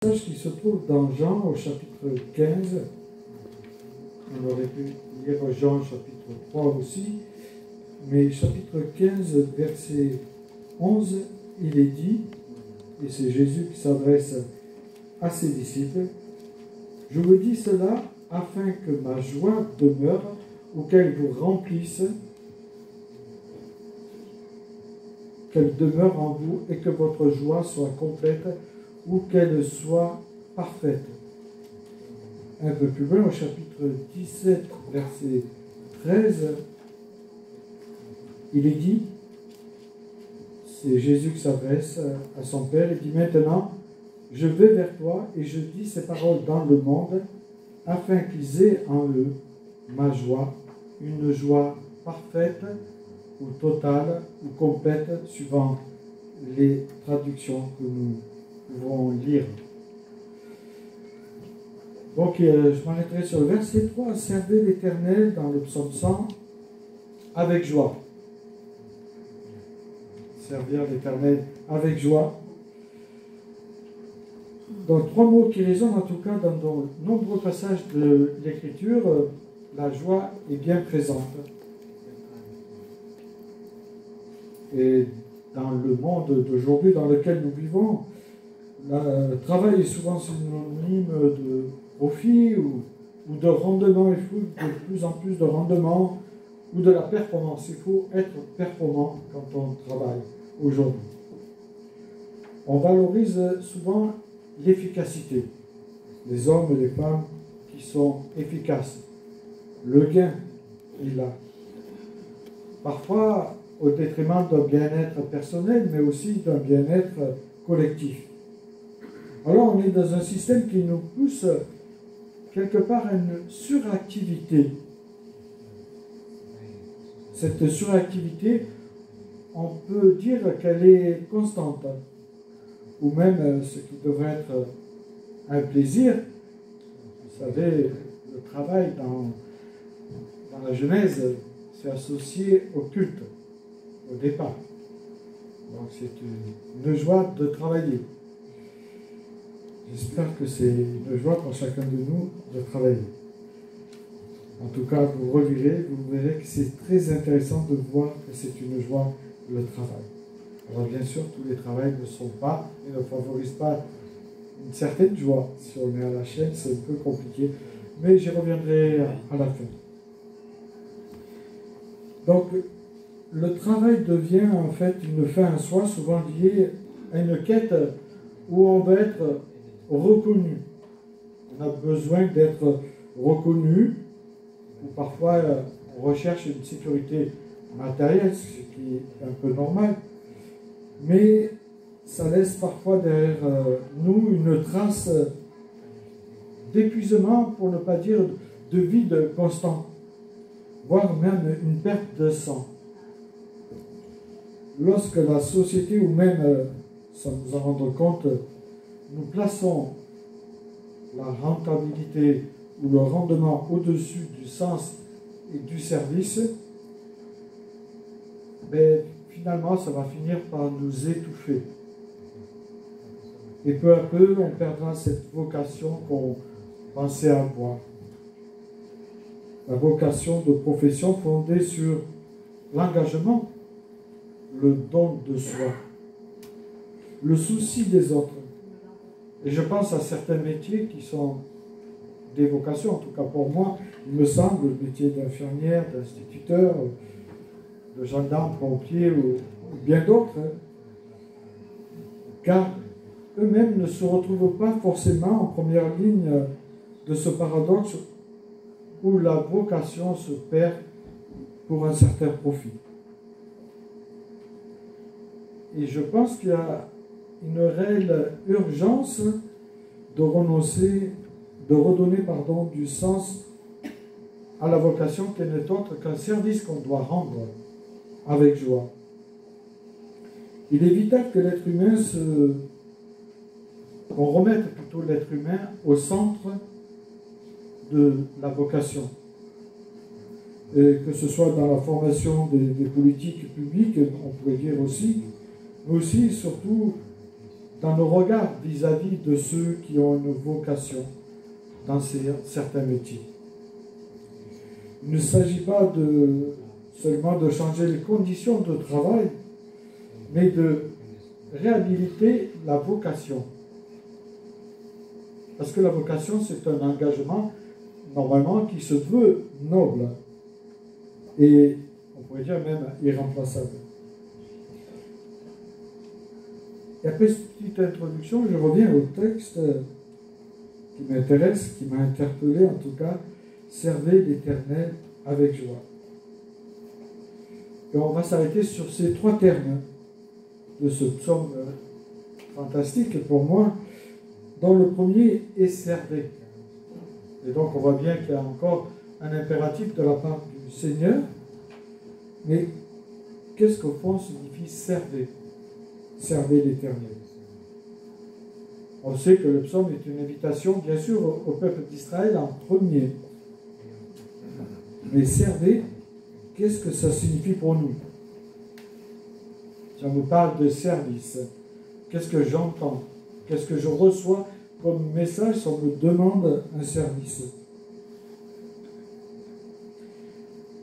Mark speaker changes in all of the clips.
Speaker 1: passage qui se trouve dans Jean au chapitre 15. On aurait pu lire Jean chapitre 3 aussi. Mais chapitre 15, verset 11, il est dit, et c'est Jésus qui s'adresse à ses disciples, « Je vous dis cela afin que ma joie demeure ou qu'elle vous remplisse, qu'elle demeure en vous et que votre joie soit complète ou qu'elle soit parfaite. » Un peu plus loin, au chapitre 17, verset 13, il est dit, c'est Jésus qui s'adresse à son Père, il dit « Maintenant, je vais vers toi et je dis ces paroles dans le monde, afin qu'ils aient en eux ma joie, une joie parfaite ou totale ou complète, suivant les traductions que nous pouvons lire. » Donc, je m'arrêterai sur le verset 3, « Servez l'Éternel dans le psaume 100 avec joie. » Servir l'Éternel avec joie. Donc, trois mots qui résonnent en tout cas dans de nombreux passages de l'Écriture. La joie est bien présente. Et dans le monde d'aujourd'hui dans lequel nous vivons, le travail est souvent synonyme de profit ou de rendement. Il faut de plus en plus de rendement ou de la performance. Il faut être performant quand on travaille aujourd'hui. On valorise souvent l'efficacité. Les hommes et les femmes qui sont efficaces. Le gain est là. Parfois au détriment d'un bien-être personnel, mais aussi d'un bien-être collectif. Alors on est dans un système qui nous pousse quelque part à une suractivité. Cette suractivité, on peut dire qu'elle est constante, ou même ce qui devrait être un plaisir. Vous savez, le travail dans la Genèse, c'est associé au culte, au départ. Donc c'est une joie de travailler. J'espère que c'est une joie pour chacun de nous de travailler. En tout cas, vous relirez, vous verrez que c'est très intéressant de voir que c'est une joie, le travail. Alors bien sûr, tous les travails ne sont pas et ne favorisent pas une certaine joie. Si on est à la chaîne, c'est un peu compliqué, mais j'y reviendrai à la fin. Donc, le travail devient en fait une fin en soi, souvent liée à une quête où on va être reconnu. On a besoin d'être reconnu, ou parfois on recherche une sécurité matérielle, ce qui est un peu normal, mais ça laisse parfois derrière nous une trace d'épuisement, pour ne pas dire de vide constant, voire même une perte de sens. Lorsque la société, ou même, sans nous en rendre compte, nous plaçons la rentabilité ou le rendement au-dessus du sens et du service, mais finalement, ça va finir par nous étouffer. Et peu à peu, on perdra cette vocation qu'on pensait avoir. La vocation de profession fondée sur l'engagement, le don de soi, le souci des autres. Et je pense à certains métiers qui sont des vocations, en tout cas pour moi, il me semble, le métier d'infirmière, d'instituteur, de gendarme, pompier ou bien d'autres, car eux-mêmes ne se retrouvent pas forcément en première ligne de ce paradoxe où la vocation se perd pour un certain profit. Et je pense qu'il y a une réelle urgence de renoncer, de redonner du sens à la vocation qui n'est autre qu'un service qu'on doit rendre avec joie. Il est vital que l'être humain qu'on remette plutôt l'être humain au centre de la vocation. Et que ce soit dans la formation des politiques publiques, on pourrait dire aussi, mais aussi, surtout, dans nos regards vis-à-vis de ceux qui ont une vocation dans certains métiers. Il ne s'agit pas seulement de changer les conditions de travail, mais de réhabiliter la vocation. Parce que la vocation, c'est un engagement, normalement, qui se veut noble et, on pourrait dire même, irremplaçable. Et après cette petite introduction, je reviens au texte qui m'intéresse, qui m'a interpellé en tout cas, « Servez l'Éternel avec joie ». Et on va s'arrêter sur ces trois termes de ce psaume fantastique pour moi, dont le premier est « servez ». Et donc on voit bien qu'il y a encore un impératif de la part du Seigneur, mais qu'est-ce qu'au fond signifie « servez » ? Servez l'Éternel. On sait que le psaume est une invitation, bien sûr, au peuple d'Israël en premier. Mais servez, qu'est-ce que ça signifie pour nous? Si on me parle de service, qu'est-ce que j'entends? Qu'est-ce que je reçois comme message si on me demande un service?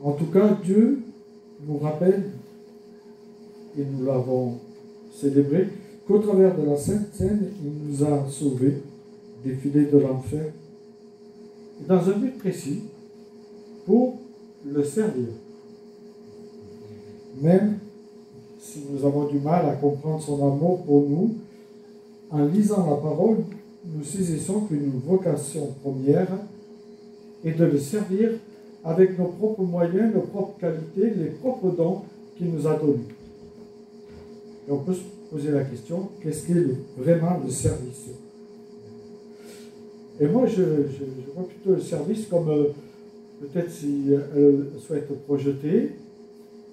Speaker 1: En tout cas, Dieu nous rappelle, et nous l'avons célébré, qu'au travers de la Sainte Seine, il nous a sauvés des filets de l'enfer, dans un but précis, pour le servir. Même si nous avons du mal à comprendre son amour pour nous, en lisant la parole, nous saisissons qu'une vocation première est de le servir avec nos propres moyens, nos propres qualités, les propres dons qu'il nous a donnés. Et on peut se poser la question, qu'est-ce qu'est vraiment le service? Et moi, je vois plutôt le service comme, peut-être si elle souhaite projeter,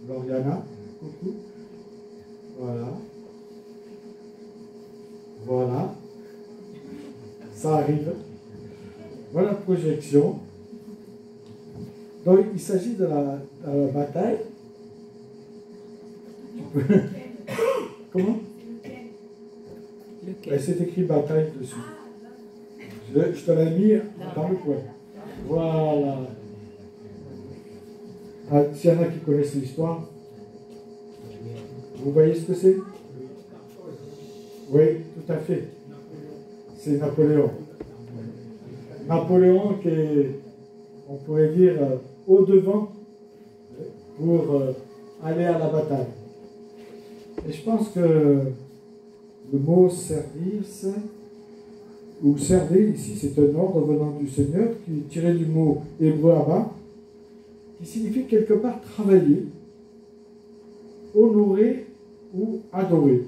Speaker 1: Lauriana, coucou, voilà, voilà, ça arrive, voilà la projection. Donc il s'agit de la bataille. Comment? C'est écrit bataille dessus. Je te l'ai mis dans le coin. Voilà. Ah, s'il y en a qui connaissent l'histoire, vous voyez ce que c'est? Oui, tout à fait. C'est Napoléon. Napoléon qui est, on pourrait dire, au-devant pour aller à la bataille. Et je pense que le mot service, ou servir ici, c'est un ordre venant du Seigneur, qui est tiré du mot hébreu Abba, qui signifie quelque part travailler, honorer ou adorer.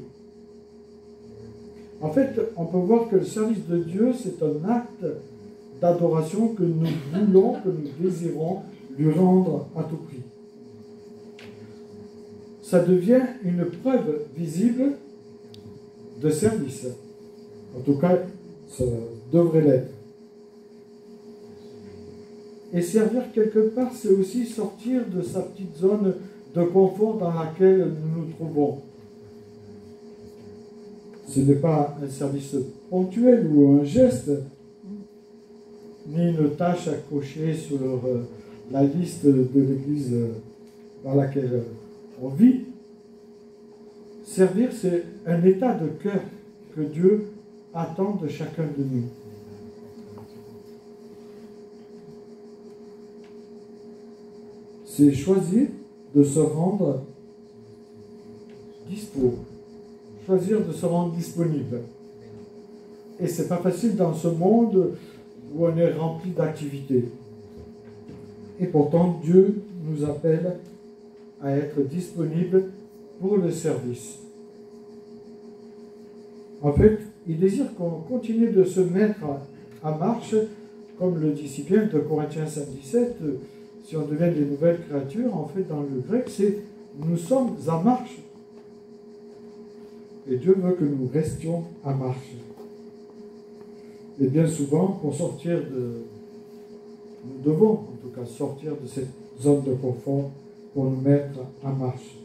Speaker 1: En fait, on peut voir que le service de Dieu, c'est un acte d'adoration que nous voulons, que nous désirons lui rendre à tout prix. Ça devient une preuve visible de service. En tout cas, ça devrait l'être. Et servir quelque part, c'est aussi sortir de sa petite zone de confort dans laquelle nous nous trouvons. Ce n'est pas un service ponctuel ou un geste, ni une tâche à cocher sur la liste de l'Église dans laquelle on vit. Servir, c'est un état de cœur que Dieu attend de chacun de nous. C'est choisir de se rendre dispo, choisir de se rendre disponible. Et c'est pas facile dans ce monde où on est rempli d'activités. Et pourtant, Dieu nous appelle à être disponible pour le service. En fait, il désire qu'on continue de se mettre en marche, comme le dit si bien de Corinthiens 5,17, si on devient des nouvelles créatures, en fait, dans le grec, c'est nous sommes en marche. Et Dieu veut que nous restions en marche. Et bien souvent, pour sortir nous devons en tout cas sortir de cette zone de confort pour nous mettre en marche.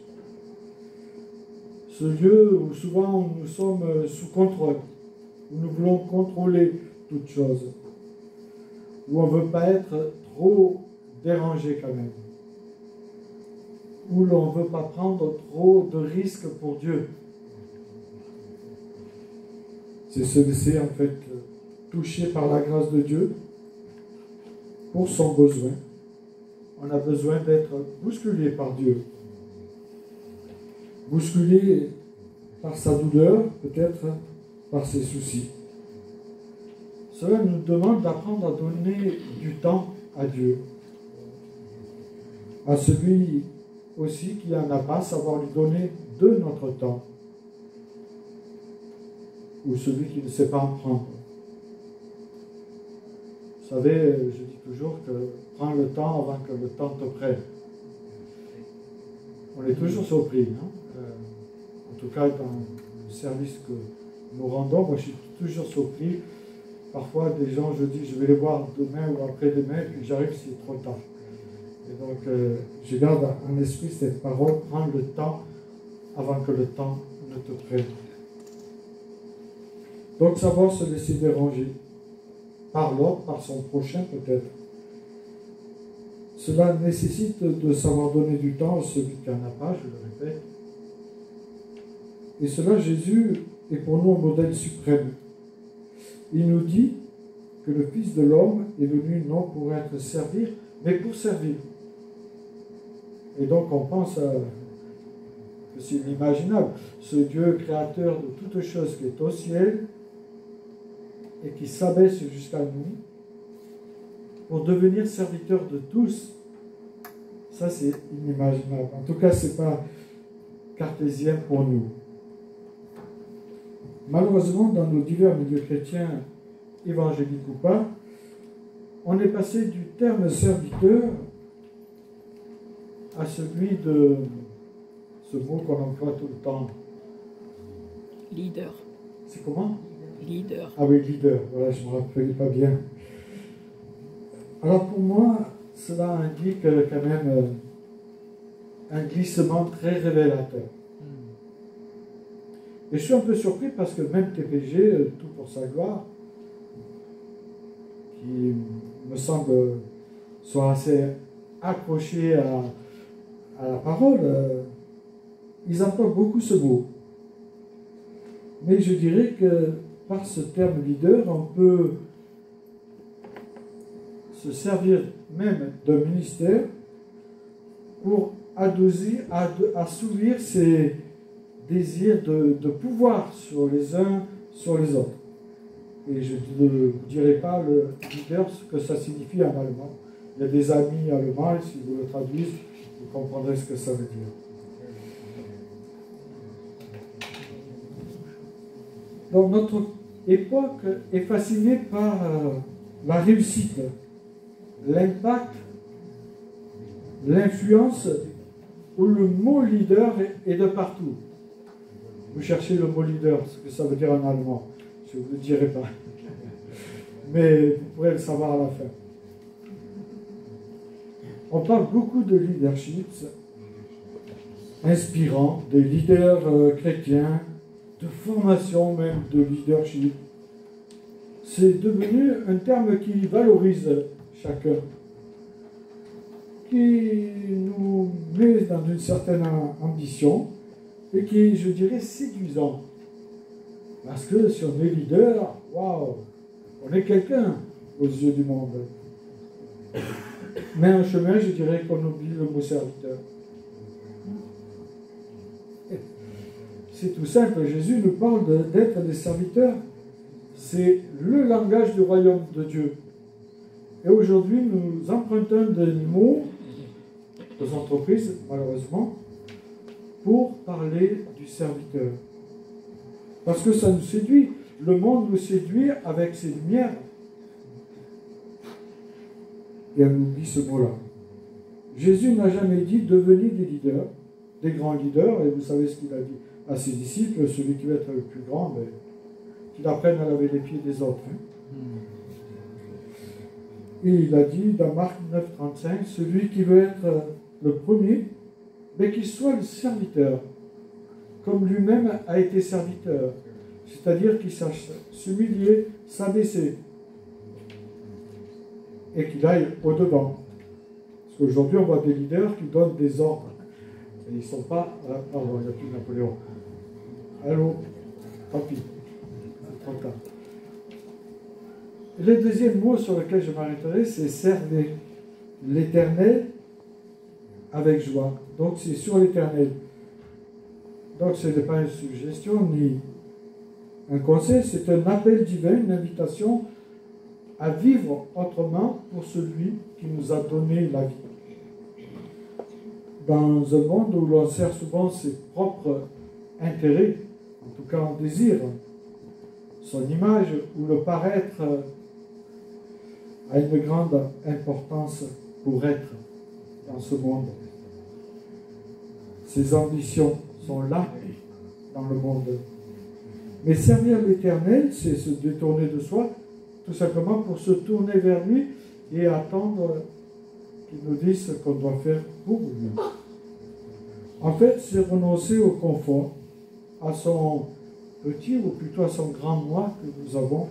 Speaker 1: Ce lieu où souvent nous sommes sous contrôle, où nous voulons contrôler toutes choses, où on ne veut pas être trop dérangé quand même, où l'on ne veut pas prendre trop de risques pour Dieu. C'est se laisser en fait toucher par la grâce de Dieu pour son besoin. On a besoin d'être bousculé par Dieu. Bousculé par sa douleur, peut-être par ses soucis. Cela nous demande d'apprendre à donner du temps à Dieu. À celui aussi qui n'en a pas, savoir lui donner de notre temps. Ou celui qui ne sait pas en prendre. Vous savez, je dis toujours que prends le temps avant que le temps te prenne. On est toujours surpris, hein? En tout cas dans le service que nous rendons, moi je suis toujours surpris. Parfois des gens, je dis je vais les voir demain ou après-demain, puis j'arrive c'est trop tard. Et donc je garde en esprit cette parole, prends le temps avant que le temps ne te prenne. Donc savoir se laisser déranger par l'autre, par son prochain peut-être. Cela nécessite de savoir donner du temps à celui qui n'en a pas, je le répète. Et cela, Jésus est pour nous un modèle suprême. Il nous dit que le Fils de l'homme est venu non pour être servi, mais pour servir. Et donc on pense que c'est inimaginable. Ce Dieu créateur de toutes choses qui est au ciel, et qui s'abaisse jusqu'à nous pour devenir serviteur de tous. Ça, c'est inimaginable. En tout cas, ce n'est pas cartésien pour nous. Malheureusement, dans nos divers milieux chrétiens, évangéliques ou pas, on est passé du terme serviteur à celui de ce mot qu'on emploie tout le temps.
Speaker 2: Leader.
Speaker 1: C'est comment ?
Speaker 2: Leader.
Speaker 1: Ah oui, leader, voilà, je ne me rappelais pas bien. Alors pour moi, cela indique quand même un glissement très révélateur. Et je suis un peu surpris parce que même TPG, tout pour sa gloire, qui me semble soit assez accroché à la parole, ils emploient beaucoup ce mot. Mais je dirais que par ce terme leader, on peut se servir même d'un ministère pour assouvir ses désirs de pouvoir sur les uns, sur les autres. Et je ne vous dirai pas le leader ce que ça signifie en allemand. Il y a des amis allemands, et si vous le traduisez, vous comprendrez ce que ça veut dire. Donc notre époque est fascinée par la réussite, l'impact, l'influence, où le mot leader est de partout. Vous cherchez le mot leader, ce que ça veut dire en allemand. Je ne vous le dirai pas. Mais vous pourrez le savoir à la fin. On parle beaucoup de leadership inspirant, des leaders chrétiens, de formation même de leadership. C'est devenu un terme qui valorise chacun, qui nous met dans une certaine ambition et qui est, je dirais, séduisant. Parce que si on est leader, waouh, on est quelqu'un aux yeux du monde. Mais en chemin, je dirais qu'on oublie le mot serviteur. C'est tout simple, Jésus nous parle d'être des serviteurs. C'est le langage du royaume de Dieu. Et aujourd'hui, nous empruntons des mots aux entreprises, malheureusement, pour parler du serviteur. Parce que ça nous séduit. Le monde nous séduit avec ses lumières. Et on oublie ce mot-là. Jésus n'a jamais dit devenez des leaders, des grands leaders, et vous savez ce qu'il a dit à ses disciples, celui qui veut être le plus grand, mais qu'il apprenne à laver les pieds des autres. Et il a dit dans Marc 9,35, celui qui veut être le premier, mais qu'il soit le serviteur. comme lui-même a été serviteur. C'est-à-dire qu'il sache s'humilier, s'abaisser. Et qu'il aille au-devant. Parce qu'aujourd'hui, on voit des leaders qui donnent des ordres. Et ils ne sont pas... Ah, il n'y a plus Napoléon. Allô? Tant pis. C'est trop tard. Le deuxième mot sur lequel je m'arrêterai, c'est servir l'Éternel avec joie. Donc c'est sur l'Éternel. Donc ce n'est pas une suggestion ni un conseil, c'est un appel divin, une invitation à vivre autrement pour celui qui nous a donné la vie. Dans un monde où l'on sert souvent ses propres intérêts, en tout cas on désire son image, où le paraître a une grande importance pour être dans ce monde. Ses ambitions sont là dans le monde. Mais servir l'Éternel, c'est se détourner de soi, tout simplement pour se tourner vers lui et attendre qu'il nous dise ce qu'on doit faire pour lui. En fait, c'est renoncer au confort, à son petit ou plutôt à son grand moi que nous avons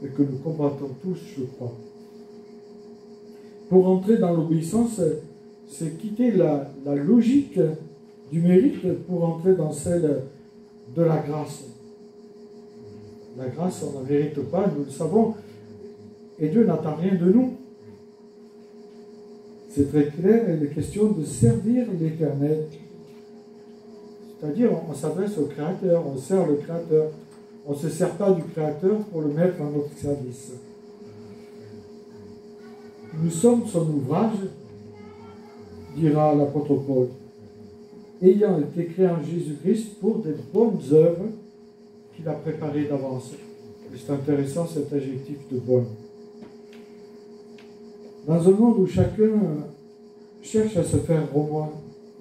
Speaker 1: et que nous combattons tous, je crois. Pour entrer dans l'obéissance, c'est quitter la logique du mérite pour entrer dans celle de la grâce. La grâce, on ne mérite pas, nous le savons, et Dieu n'attend rien de nous. C'est très clair, il est question de servir l'Éternel. C'est-à-dire, on s'adresse au Créateur, on sert le Créateur. On ne se sert pas du Créateur pour le mettre à notre service. Nous sommes son ouvrage, dira l'apôtre Paul, ayant été créés en Jésus-Christ pour des bonnes œuvres qu'il a préparées d'avance. C'est intéressant cet adjectif de bonne. Dans un monde où chacun cherche à se faire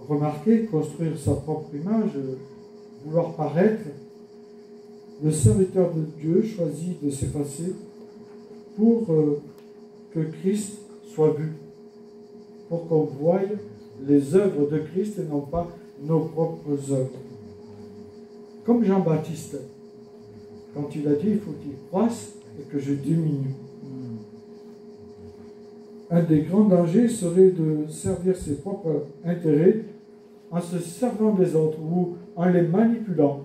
Speaker 1: remarquer, construire sa propre image, vouloir paraître, le serviteur de Dieu choisit de s'effacer pour que Christ soit vu, pour qu'on voie les œuvres de Christ et non pas nos propres œuvres. Comme Jean-Baptiste, quand il a dit il faut qu'il croisse et que je diminue. Un des grands dangers serait de servir ses propres intérêts en se servant des autres ou en les manipulant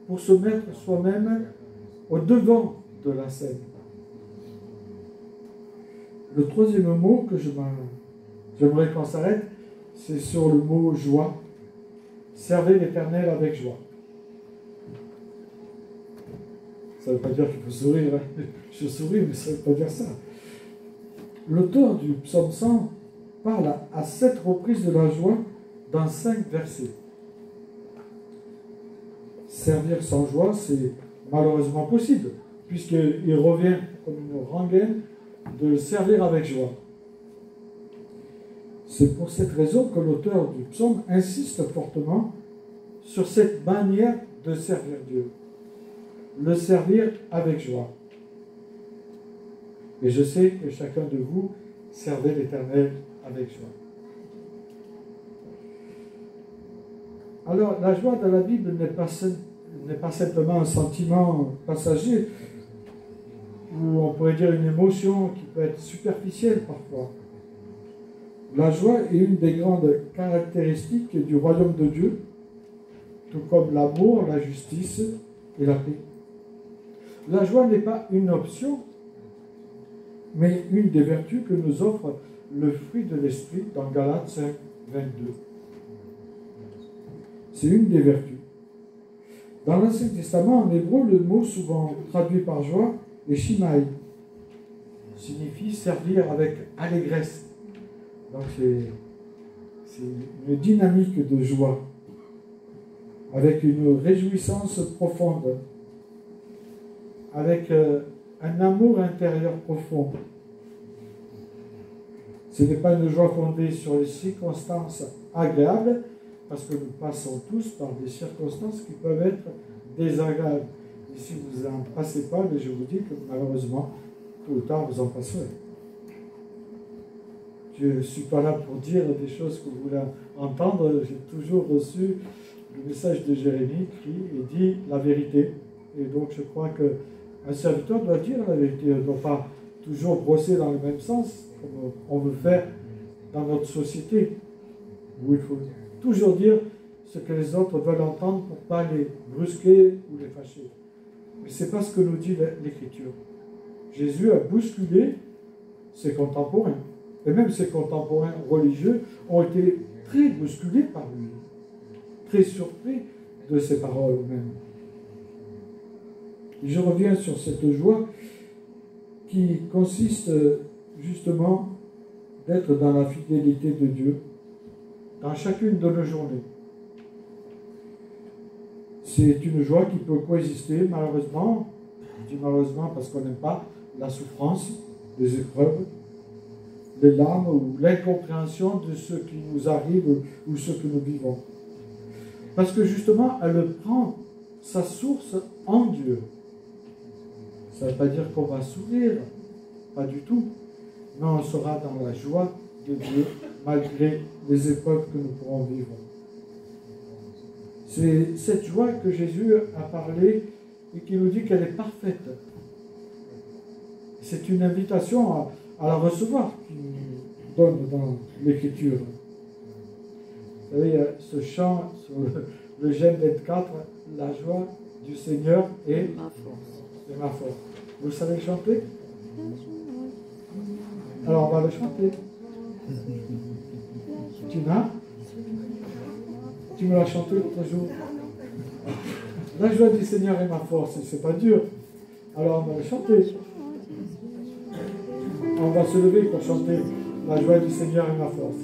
Speaker 1: pour se mettre soi-même au devant de la scène. Le troisième mot que j'aimerais qu'on s'arrête, c'est sur le mot joie. Servez l'Éternel avec joie. Ça ne veut pas dire qu'il faut sourire. Hein. Je souris, mais ça ne veut pas dire ça. L'auteur du psaume 100 parle à 7 reprises de la joie dans 5 versets. Servir sans joie, c'est malheureusement possible, puisqu'il revient comme une rengaine de servir avec joie. C'est pour cette raison que l'auteur du psaume insiste fortement sur cette manière de servir Dieu. Le servir avec joie. Et je sais que chacun de vous servait l'Éternel avec joie. Alors, la joie dans la Bible n'est pas simplement un sentiment passager, ou on pourrait dire une émotion qui peut être superficielle parfois. La joie est une des grandes caractéristiques du royaume de Dieu, tout comme l'amour, la justice et la paix. La joie n'est pas une option, mais une des vertus que nous offre le fruit de l'Esprit dans Galates 5, 22. C'est une des vertus. Dans l'Ancien Testament, en hébreu, le mot souvent traduit par joie est shimai, signifie servir avec allégresse. Donc c'est une dynamique de joie, avec une réjouissance profonde, avec un amour intérieur profond. Ce n'est pas une joie fondée sur les circonstances agréables, parce que nous passons tous par des circonstances qui peuvent être désagréables. Et si vous n'en passez pas, je vous dis que malheureusement, tôt ou tard, vous en passerez. Je ne suis pas là pour dire des choses que vous voulez entendre. J'ai toujours reçu le message de Jérémie crie et dit la vérité. Et donc je crois qu'un serviteur doit dire la vérité, ne doit pas toujours brosser dans le même sens, comme on veut faire dans notre société, où il faut toujours dire ce que les autres veulent entendre pour ne pas les brusquer ou les fâcher. Mais ce n'est pas ce que nous dit l'Écriture. Jésus a bousculé ses contemporains. Et même ses contemporains religieux ont été très bousculés par lui, très surpris de ses paroles même. Et je reviens sur cette joie qui consiste justement d'être dans la fidélité de Dieu dans chacune de nos journées. C'est une joie qui peut coexister malheureusement, je dis malheureusement parce qu'on n'aime pas la souffrance, les épreuves, les larmes ou l'incompréhension de ce qui nous arrive ou ce que nous vivons. Parce que justement, elle prend sa source en Dieu. Ça ne veut pas dire qu'on va sourire, pas du tout, mais on sera dans la joie de Dieu malgré les épreuves que nous pourrons vivre. C'est cette joie que Jésus a parlé et qui nous dit qu'elle est parfaite. C'est une invitation à la recevoir qu'il nous donne dans l'Écriture. Vous savez, il y a ce chant sur le Genèse 24, la joie du Seigneur est ma force. Vous savez chanter? Alors on va le chanter. Tina, tu me l'as chanté l'autre jour. La joie du Seigneur est ma force, c'est pas dur. Alors on va le chanter. On va se lever pour chanter la joie du Seigneur est ma force.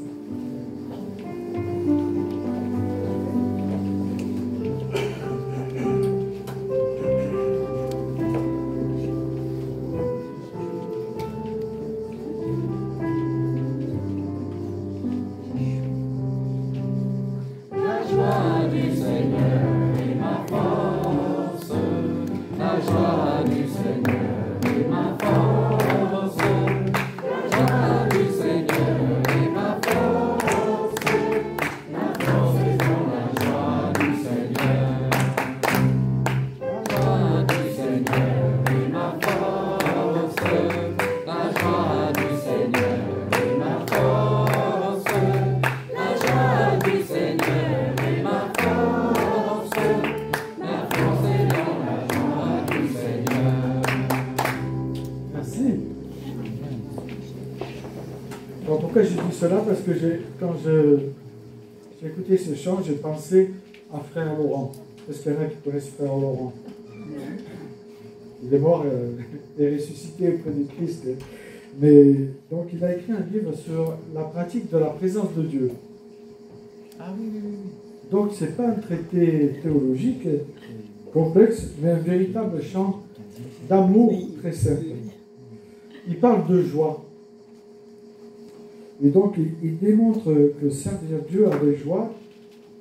Speaker 1: Pourquoi je dis cela? Parce que quand j'ai écouté ce chant, j'ai pensé à Frère Laurent. Est-ce qu'il y en a qui connaissent Frère Laurent? Il est mort et ressuscité auprès du Christ. Mais donc il a écrit un livre sur la pratique de la présence de Dieu. Ah oui, oui, oui. Donc ce n'est pas un traité théologique complexe, mais un véritable chant d'amour très simple. Il parle de joie. Et donc, il démontre que servir Dieu avec joie,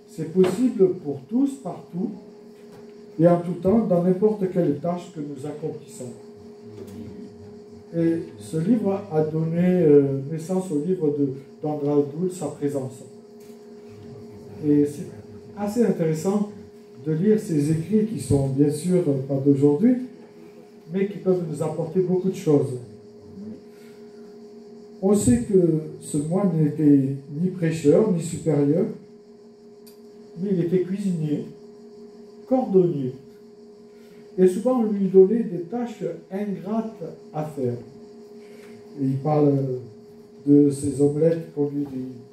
Speaker 1: c'est possible pour tous, partout, et en tout temps, dans n'importe quelle tâche que nous accomplissons. Et ce livre a donné naissance au livre d'André Doul, Sa présence. Et c'est assez intéressant de lire ces écrits qui sont bien sûr pas d'aujourd'hui, mais qui peuvent nous apporter beaucoup de choses. On sait que ce moine n'était ni prêcheur, ni supérieur, mais il était cuisinier, cordonnier. Et souvent, on lui donnait des tâches ingrates à faire. Et il parle de ces omelettes qu'on lui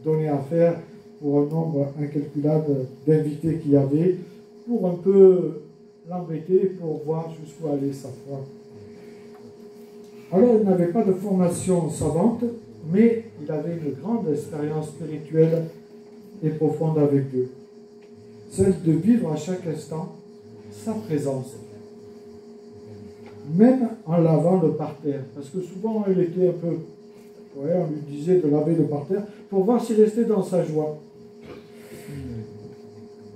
Speaker 1: donnait à faire pour un nombre incalculable d'invités qu'il y avait, pour un peu l'embêter, pour voir jusqu'où allait sa foi. Alors, il n'avait pas de formation savante, mais il avait une grande expérience spirituelle et profonde avec Dieu. Celle de vivre à chaque instant sa présence. Même en lavant le parterre. Parce que souvent, il était un peu... Ouais, on lui disait de laver le parterre pour voir s'il restait dans sa joie.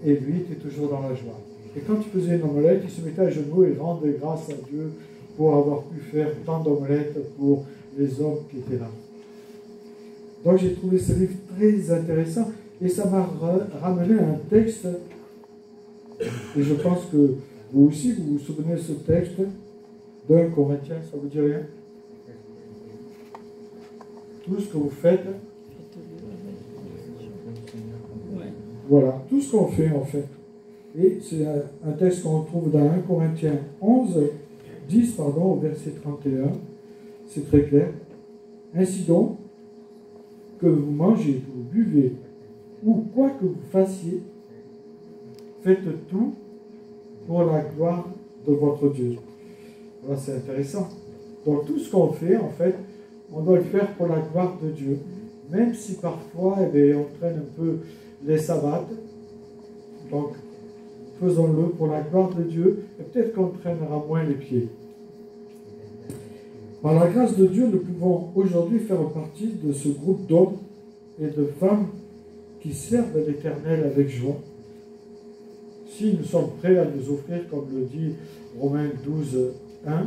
Speaker 1: Et lui était toujours dans la joie. Et quand il faisait une omelette, il se mettait à genoux et rendait grâce à Dieu pour avoir pu faire tant d'omelettes pour les hommes qui étaient là. Donc j'ai trouvé ce livre très intéressant et ça m'a ramené à un texte Et je pense que vous aussi, vous vous souvenez de ce texte d'1 Corinthiens, ça vous dit rien? Tout ce que vous faites, voilà, tout ce qu'on fait en fait. Et c'est un texte qu'on trouve dans 1 Corinthiens 10, au verset 31. C'est très clair. Ainsi donc, que vous mangez, que vous buvez, ou quoi que vous fassiez, faites tout pour la gloire de votre Dieu. Voilà, c'est intéressant. Donc tout ce qu'on fait, en fait, on doit le faire pour la gloire de Dieu. Même si parfois, on traîne un peu les savates. Donc, faisons-le pour la gloire de Dieu, et peut-être qu'on traînera moins les pieds. Par la grâce de Dieu, nous pouvons aujourd'hui faire partie de ce groupe d'hommes et de femmes qui servent l'Éternel avec joie. Si nous sommes prêts à nous offrir, comme le dit Romains 12, 1,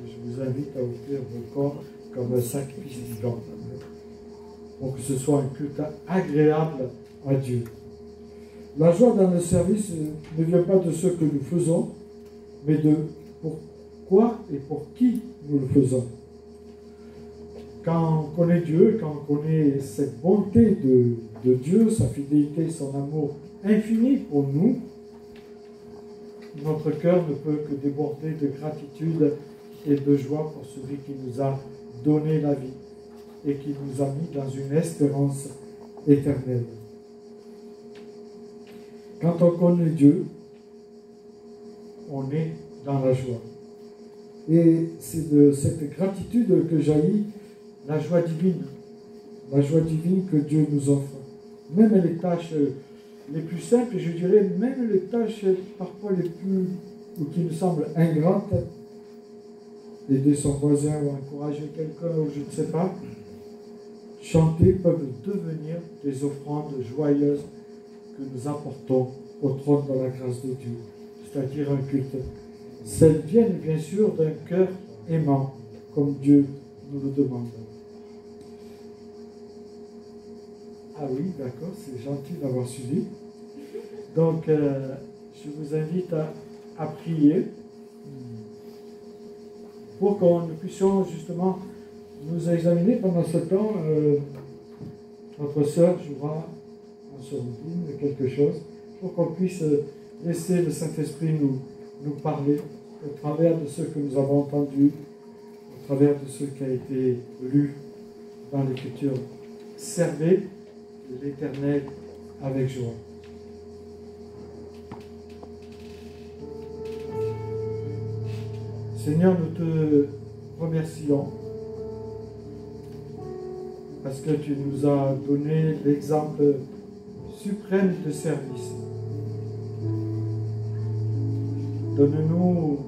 Speaker 1: je vous invite à offrir vos corps comme un sacrifice vivant, pour que ce soit un culte agréable à Dieu. La joie dans le service ne vient pas de ce que nous faisons, mais de pourquoi et pour qui nous le faisons. Quand on connaît Dieu, quand on connaît cette bonté de Dieu, sa fidélité, son amour infini pour nous, notre cœur ne peut que déborder de gratitude et de joie pour celui qui nous a donné la vie et qui nous a mis dans une espérance éternelle. Quand on connaît Dieu, on est dans la joie. Et c'est de cette gratitude que jaillit la joie divine que Dieu nous offre. Même les tâches les plus simples, je dirais même les tâches parfois les plus, ou qui nous semblent ingrates, aider son voisin ou encourager quelqu'un, ou je ne sais pas, chanter peuvent devenir des offrandes joyeuses que nous apportons au trône de la grâce de Dieu, c'est-à-dire un culte. Celles viennent bien sûr d'un cœur aimant, comme Dieu nous le demande. Ah oui, d'accord, c'est gentil d'avoir suivi. Donc, je vous invite à prier pour que nous puissions justement nous examiner pendant ce temps. Notre sœur jouera en sourdine quelque chose pour qu'on puisse laisser le Saint-Esprit nous parler au travers de ce que nous avons entendu, au travers de ce qui a été lu dans l'Écriture. Servez l'Éternel avec joie. Seigneur, nous te remercions parce que tu nous as donné l'exemple suprême de service. Donne-nous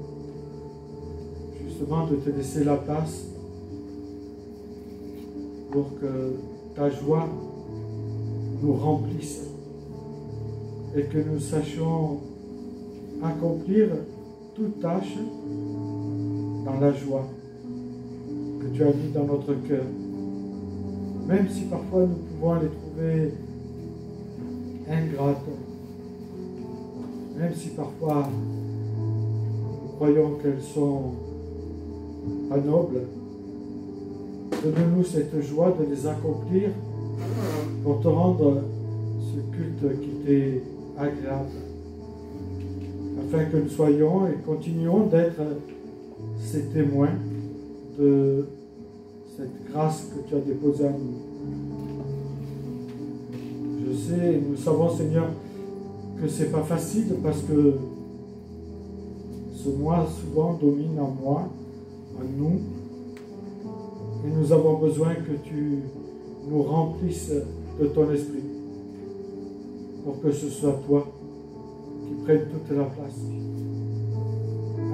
Speaker 1: justement de te laisser la place pour que ta joie nous remplisse et que nous sachions accomplir toute tâche dans la joie que tu as mis dans notre cœur. Même si parfois nous pouvons les trouver ingrates, même si parfois nous croyons qu'elles sont pas nobles, donne-nous cette joie de les accomplir pour te rendre ce culte qui t'est agréable, afin que nous soyons et continuons d'être ces témoins de cette grâce que tu as déposée à nous. Je sais, et nous savons, Seigneur, que ce n'est pas facile parce que ce moi souvent domine en moi, en nous, et nous avons besoin que tu nous remplisses de ton esprit pour que ce soit toi qui prenne toute la place,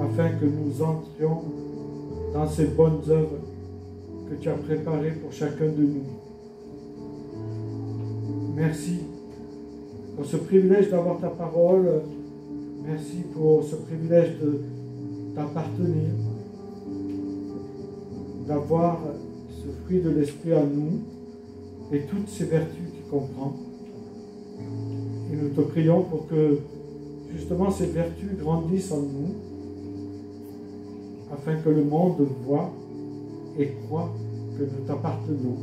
Speaker 1: afin que nous entrions dans ces bonnes œuvres que tu as préparées pour chacun de nous. Merci pour ce privilège d'avoir ta parole. Merci pour ce privilège de t'appartenir, d'avoir ce fruit de l'esprit à nous et toutes ces vertus qu'il comprend. Et nous te prions pour que justement ces vertus grandissent en nous, afin que le monde voie et croit que nous t'appartenons,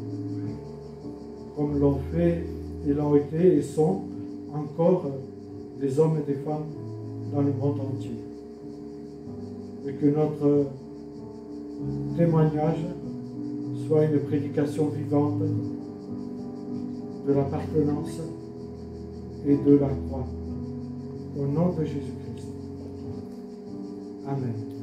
Speaker 1: comme l'ont fait et l'ont été et sont encore des hommes et des femmes dans le monde entier. Et que notre témoignage soit une prédication vivante de l'appartenance et de la croix. Au nom de Jésus-Christ. Amen.